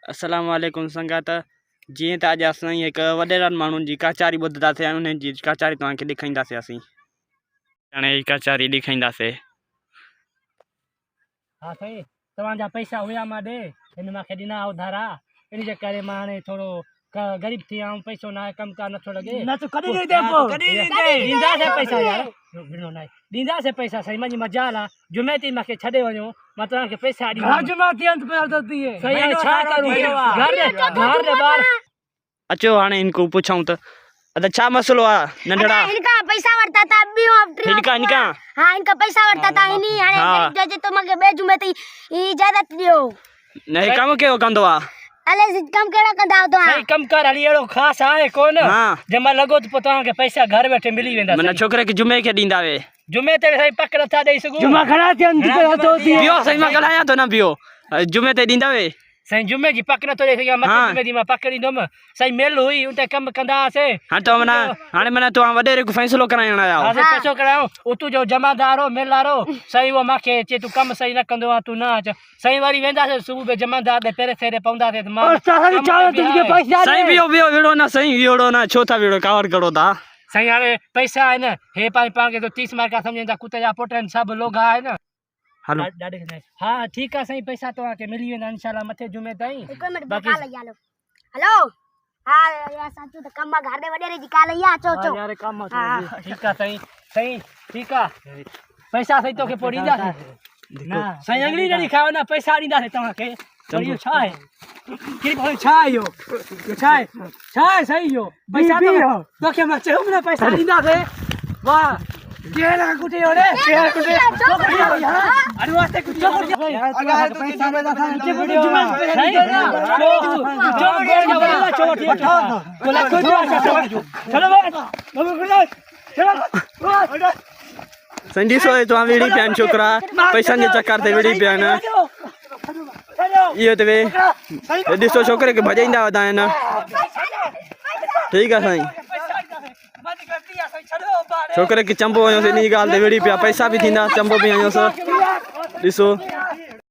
अस्सलाम वालेकुम संगत जी त अॼु असां हिकु वॾेरनि माण्हुनि जी कचारी ॿुधंदासीं उन्हनि जी कचारी तव्हांखे ॾेखारींदासीं असीं हाणे ही कचारी ॾेखारींदासीं। हाँ साईं तव्हांजा पैसा हुया मां ॾे हिन मूंखे ॾिना उधारा इन जे करे मां हाणे थोरो गरीब थी आहियां पैसो न आहे कमकार नथो लॻे न तूं कॾहिं ॾींदे ॾींदासीं पैसा यार ॾींदासीं पैसा साईं मुंहिंजी मजाल आहे जुमे ते मूंखे छॾे वञो मां तव्हांखे पैसा अचो हाणे इनको पुछूं त अदा छा मसलो आहे नंढड़ा इनका पैसा वरता था इनका हां इनका पैसा वरता था इनी हाणे जे तो मगे बे जुमे ते इजाजत दियो नहीं कम कयो कंदो आ अले कम केड़ा कंदा तो सही कम कर हली एड़ो खास आहे कोन जमा लगो तो तव्हां के पैसा घर बैठे मिली वेंदा मन छोकरे के जुमे के दींदा वे जुमे ते सही पक नथा ॾेई सघूं जुमा खड़ा थियन तो बियो सही मां गलाया तो ना बियो जुमे ते दींदा वे सही जुमे जी पक नथो ॾेई सघां मथे जुमे दी मां पक ॾींदुमि सही मेल हुई उते कम कंदासीं हां तो मना हाणे मना तो वडेरे को फैसलो कराइण आया हां पैसो करायो उतु जो जमादार हो मेलारो सही वो माखे चे तू कम सही न कंदो आ तू ना अच सही वारी वेंदासीं सुबह पे जमादार दे पेरे फेरे पवंदासीं त मां सही बियो बियो विड़ो ना सही विड़ो ना छो था विड़ो कावड़ करो ता सही हाणे पैसा है न हे पाण के तो 30 मार्का समझंदा कुत्ते जा पोटन सब लोग है न हेलो हाँ ठीक है सही पैसा तो आके मिली वेंदा इंशाल्लाह मथे जुमे ताईं बाकी हेलो हां यार साचू तो कम घर दे वडेरे जी काल या चो चो यार कम ठीक है सही सही ठीक है पैसा सही तो के पोड़ी दा ना सही अंगली नहीं खाओ ना पैसा दींदा से तमा के चलियो छा है की बोल छा यो छा है सही यो पैसा तो के मैं चहु ना पैसा दींदा से वाह केरा कुटे रे केरा कुटे अरे वास्ते कुछ अगर पैसा में था जुमे सही ना जो बोल चलो ठीक है बोला कोई चलो चलो संडी सो तो वीडी प्यान छोकरा पैसा ने चक्कर ते वीडी प्यान ये ते दिसो छोकरे के भजाइंदा वदा है ना ठीक है साईं छोकरे के चंबो आयो से नी गाल ते वीडी पिया पैसा भी थींदा चंबो भी आयो सो दिसो